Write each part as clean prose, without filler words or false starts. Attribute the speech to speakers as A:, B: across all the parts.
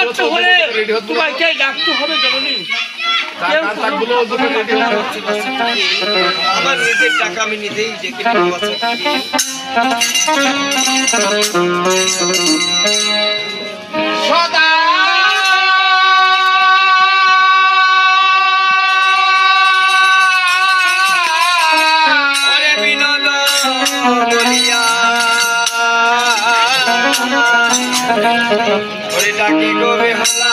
A: করতে হলে তোমাকে ডাকতে হবে জননী।
B: আমার নিজের টাকা আমি নিজেই ডেকে নেব।
A: সদা
B: ডাকি গোবে হলা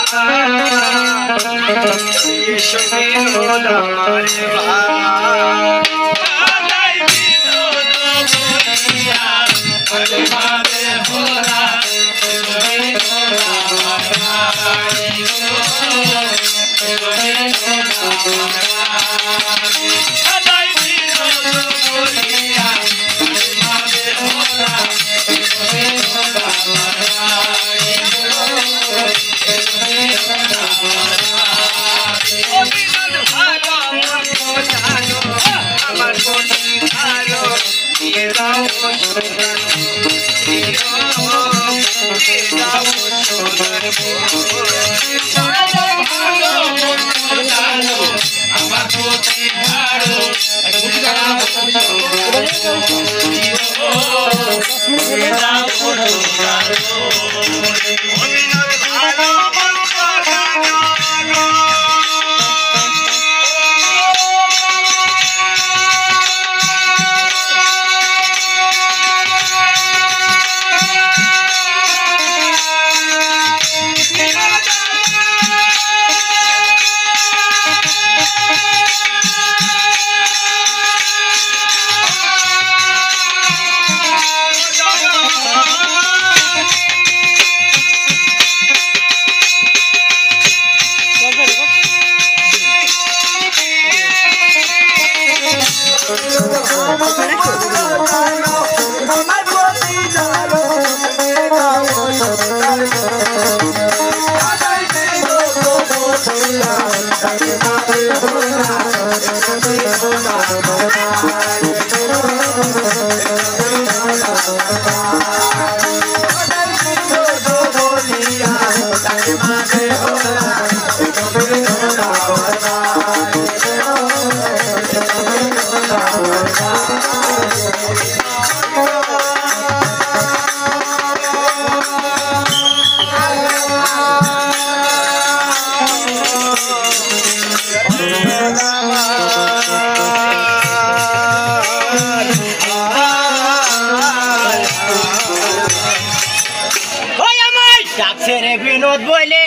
C: বিনোদ বলে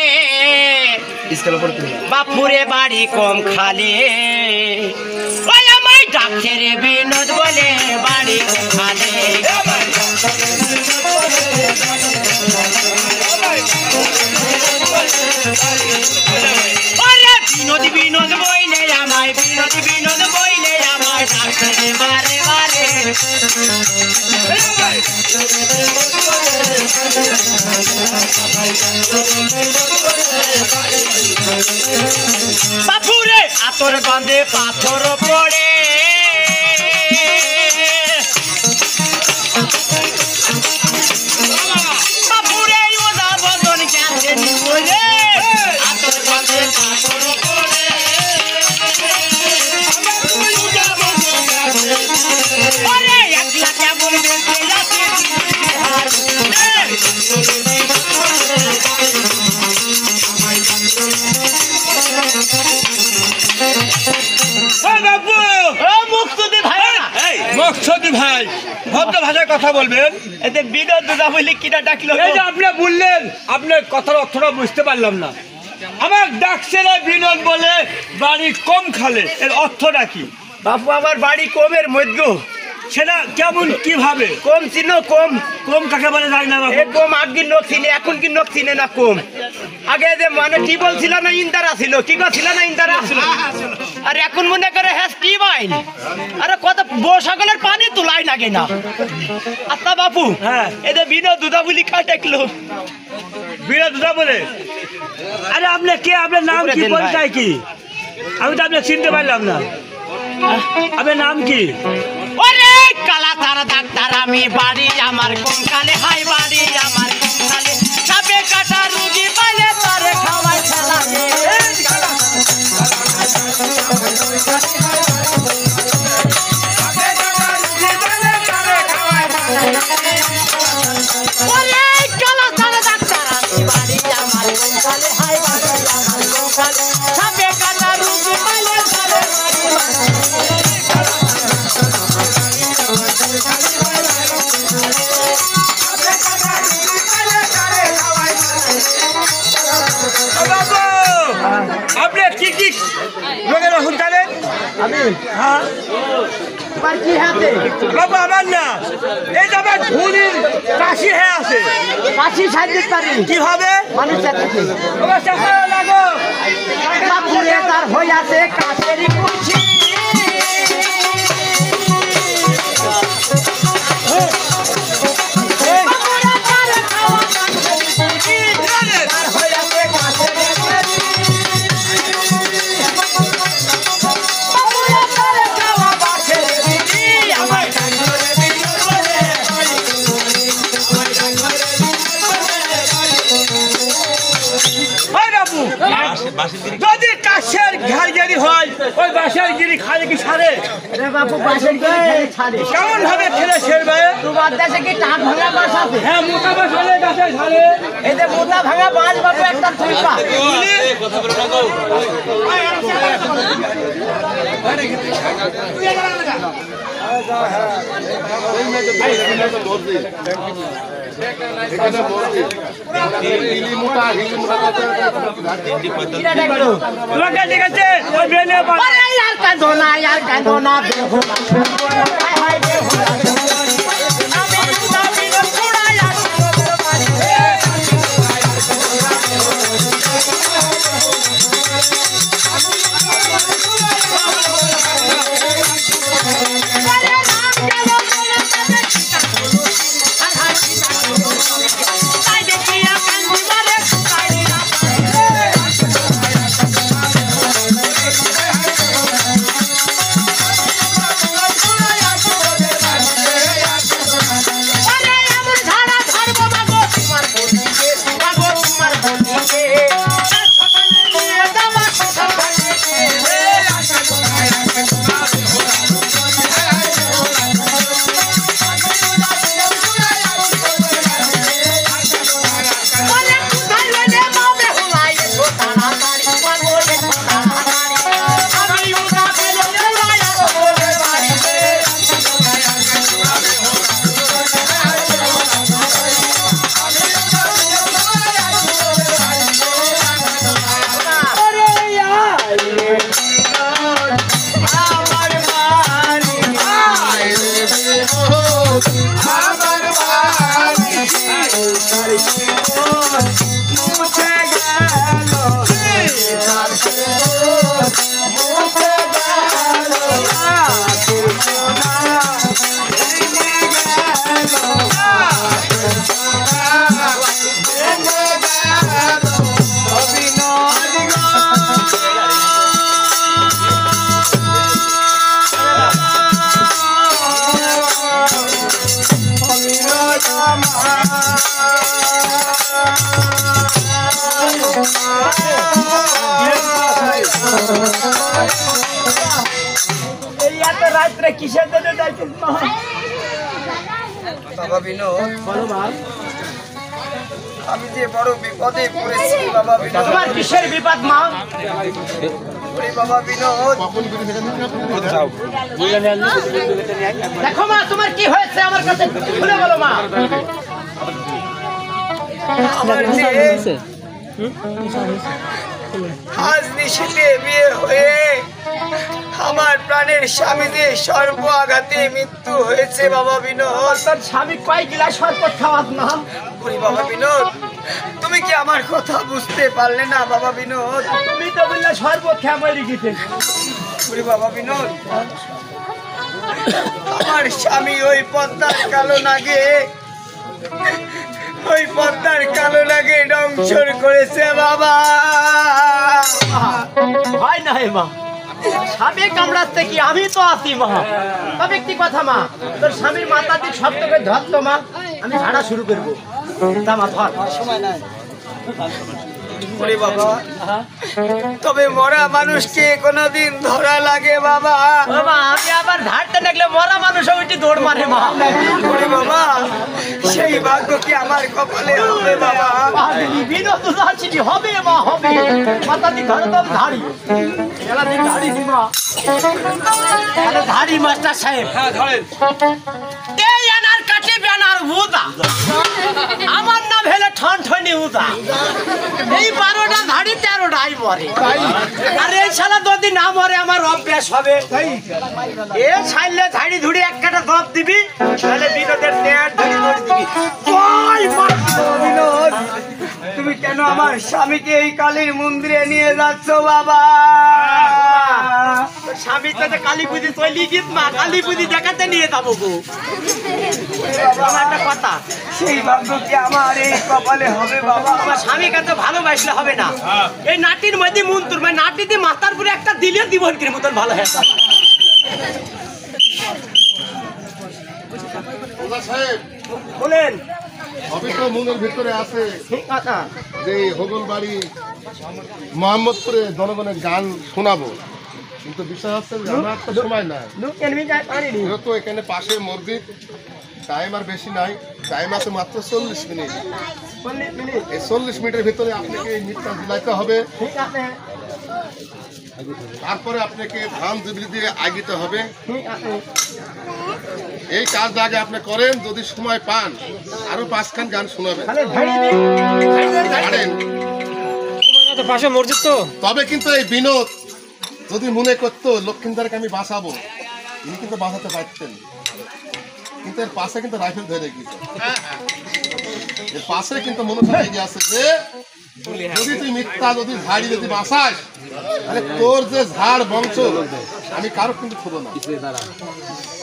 C: বাপুরে বাড়ি কম খালে, ওই আমায় ডাকছে রে বিনোদ বলে বাড়ি কম খালে। বিনোদ বিনোদ বইলে আমায়, বিনোদ বিনোদ বইলে আমায় ডাকছে রে বারে বারে। বাপুরে আতর গন্ধে পাথর পড়ে, বাপুরে ওদা বদন গেছে বলে আতর গন্ধে পাথর পড়ে। ওরে একলা কেমন দেখে যাচ্ছে
A: ভাই, ভদ্র ভাষায় কথা বলবেন।
C: এতে বিনোদ দাদা বলে কিনা ডাকলো?
A: এই যে আপনি বললেন, আপনার কথার অর্থটা বুঝতে পারলাম না। আমার ডাকছে না বিনোদ বলে বাড়ি কম খালে, এর অর্থটা কি?
C: বাপু আমার বাড়ি কমের মধ্য।
A: সেটা কেমন কিভাবে?
C: কম চিনো? কম
A: কম কাকে বলে জানি না বাবু।
C: কম আগে লোক চিনে, এখন কি লোক চিনে না? কম আগে যে মানে কি বলছিল না, ইন্দারা ছিল, কি করছিল না ইন্দারা, আর এখন মনে করে হ্যাঁ কি বাইন, আরে কত বসাগলের পানি তোলাই লাগে না। আচ্ছা বাপু,
A: হ্যাঁ
C: এদের বিনোদ দুধা বলি কা ডাকলো?
A: বিনোদ দুধা বলে? আরে আপনি কে? আপনার নাম কি? পরিচয় কি? আমি তো আপনার চিনতে পারলাম না। আপনার নাম কি?
C: ওরে কালা তারা ডাক্তার আমি, বাড়ি আমার কোন কালে, হাই বাড়ি আমার কোন কালে, সাপে কাটা রুগী পাইলে তার ওরে কালা সারা ডাক্তার আমি বাড়ি আমার গোপালে হাই বাড়ি আমার গোপালে সাপে কাটা রুগী পাইলে সারে
A: বাবু আপনি কি রোগের ওষুধ খাবেন?
C: আমি
A: হ্যাঁ
C: তোমার কি হাতে
A: বাবু আমার না এই যে আমার ধুলির কাশি হয়ে আছে
C: কাশি সাইতে পারি
A: কিভাবে
C: মানুষ সাথে
A: ওরা চেষ্টা লাগো
C: পুরে তার হয়ে আছে কাশেরই কুচি
A: যদি কাশের ঘাড়গিরি হয় ওই বাঁশের গিরি খালে কি সারে
C: রে বাপু বাসের কি ছাড়ে
A: কেমন ভাবে খেলে সেরবে
C: তোমার দেশে কি টাক ভাঙা বাস আছে
A: হ্যাঁ মোটা বাস হলে গাছে সারে
C: এই যে মোটা ভাঙা বাস বাপু একটা থইপা
A: তোমাকে ঠিক আছে ওই বেনে
C: আরে यार কাঁদো না বেহুলা হায় হায় বেহুলা আমি তুমি ছুড়ায়া রাত্রে কিসের জন্য যাইছিস মা
B: বাবা বিনোদ
C: বলো মা
B: আমি যে বড় বিপদে পড়েছি বাবা বিনোদ
C: তোমার কিসের বিপদ মা
B: ওরে বাবা বিনোদ
C: দেখো মা তোমার কি হয়েছে আমার কাছে খুলে বলো মা
B: আমার যে আজ নিশিতে বিয়ে হয়ে আমার প্রাণের স্বামী যে সর্ব আঘাতে মৃত্যু হয়েছে বাবা বিনোদ
C: তোর স্বামী কয় গিলাস শরবত খাওয়াত না
B: ওরে বাবা বিনোদ তুমি কি আমার কথা বুঝতে পারলে না বাবা বিনোদ
C: তুমি তো বললে শরবত খেয়ে মরে গেছে
B: ওরে বাবা বিনোদ আমার স্বামী ওই পদ্মার কালো নাগে ওই পদ্মার কালো নাগে ডংসর করেছে বাবা
C: হয় না হে মা স্বামী কামড়াচ্ছে কি আমি তো আছি মা তবে একটি কথা মা তোর স্বামীর মাথা দিক সপ্তকে ধরতো মা আমি ঝাড়া শুরু করবো তা মা ধর সময় নাই
B: ওরে বাবা, তবে মরা মানুষকে কোনোদিন ধরা লাগে বাবা?
C: বাবা আমি আবার ধারতে লাগলে মরা মানুষ ওইটি দৌড় মারে মা।
B: ওরে বাবা, সেই ভাগ্য কি আমার কপালে হবে বাবা?
C: বিনোদ উদাসীনী হবে মা, হবে। মাতা দি ঘরে তো ধাড়ি খেলা দি ধাড়ি দিমা ধাড়ি মাস্টার সাহেব।
A: হ্যাঁ ধরেন।
C: এই আনার কাটে ব্যানার উদা, আমার নাম হলো ঠনঠনি উদা। এই 12টা ধাড়ি 13টাই মরে, আর এই শালা যদি না মরে আমার অভ্যাস হবে। এ ছাইলে ধাড়ি ধুড়ি এক কাটা দপ দিবি, তাহলে বিনোদের নেয়ার ধরে ধরে দিবি। ওই মার
B: বিনোদ, তুমি কেন আমার স্বামীকে এই কালীর মন্দিরে নিয়ে যাচ্ছ বাবা?
C: স্বামী তো কালী পুজি চলি গিত মা, কালী পুজি দেখাতে নিয়ে যাবো গো। আমার একটা কথা,
B: সেই ভাগ্য কি আমার এই কপালে হবে বাবা?
C: আমার স্বামীকে তো ভালোবাসলে হবে না। এই নাটির মধ্যে মন্ত্র মানে নাটি দিয়ে মাথার পুরে একটা দিলে দিবনকের মতন ভালো হয়। বলেন
D: সবই তো মনের ভিতরে আছে
C: ঠিক কথা।
D: যে হোগল বাড়ি মোহাম্মদপুরে জনগণের গান শোনাবো, কিন্তু বিষয় হচ্ছে যে আমার তো সময় নাই।
C: লোক এনমি যায় পারিনি।
D: যেহেতু এখানে পাশে মসজিদ, টাইম আর বেশি নাই, টাইম আছে মাত্র 40 মিনিট। এই 40 মিনিটের ভিতরে আপনাকে এই মিটটা দিলাইতে হবে,
C: ঠিক আছে,
D: তারপরে আপনাকে ধান জুবলি দিয়ে আগিতে হবে।
C: ঠিক আছে।
D: এই কাজ আগে আপনি করেন, যদি সময় পান আরো 5খান গান শোনাবেন।
C: তাহলে ধাড়ি দিন,
D: পারেন?
C: পাশে মসজিদ তো।
D: তবে কিন্তু এই বিনোদ যদি মনে করতো লক্ষ্মীন্দারকে আমি বাঁচাবো, তিনি কিন্তু বাঁচাতে পারতেন, কিন্তু এর পাশে কিন্তু রাইফেল ধরে রেখেছে। এর পাশে কিন্তু মনে লেগে আছে যে যদি তুই মিথ্যা যদি ঝাড়ি যদি বাঁচাস, তাহলে তোর যে ঝাড় বংশ আমি কারো কিন্তু ছোট না।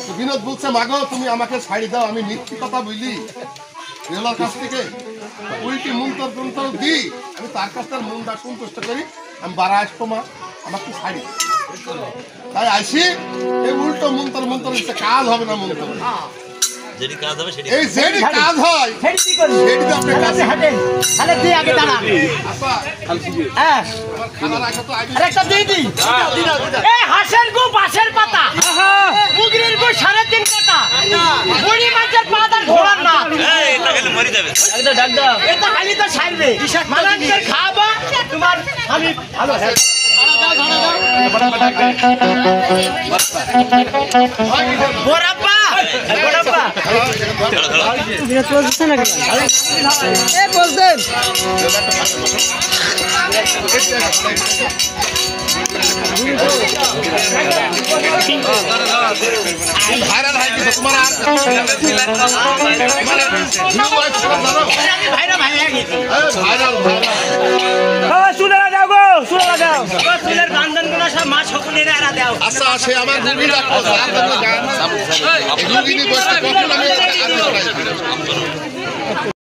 D: তো বিনোদ বলছে, মাগো তুমি আমাকে ছাড়ি দাও, আমি মিথ্যি কথা বলি রেলার কাছ থেকে উল্টি মন্তর তন্ত্র দিই, আমি তার কাছ থেকে মনটা সন্তুষ্ট করি, আমি বাড়া আসবো মা, আমাকে ছাড়ি। তাই আসি এই উল্টো মন্তর মন্তর কাজ হবে না, মন্তর এই যেটি কাজ হয়
C: ছেড়ে কি করবি?
D: সেটিতে আপনি কাজ
C: হাঁটেন, তাহলে তুই আগে দাঁড়া।
D: আপা,
C: হ্যাঁ,
D: আমার খানার আগে তো আগে
C: আরেকটা দিয়ে দিই। এই হাঁসের গু বাঁশের পাতা, মুগরির গু 3.5 কাটা, বুড়ি মাছের পাতা ঘোড়ার না। এটা খালি তো সারবে, মালানকে খাবা, তোমার আমি ভালো হয়। বড়াপ্পা, বড়াপ্পা।
D: ভাইরাল হয় কিন্তু তোমার আর
C: ভাইরা ভাই হয়ে গেছে।
D: ভাইরাল
A: শুনে যাও গো, শুনে যাও।
C: চুলের বান্ধন গুলো সব মা শকুনের এরা দাও।
D: আচ্ছা আছে আমার রুগীরা গান রুগী বসতে কখন আমি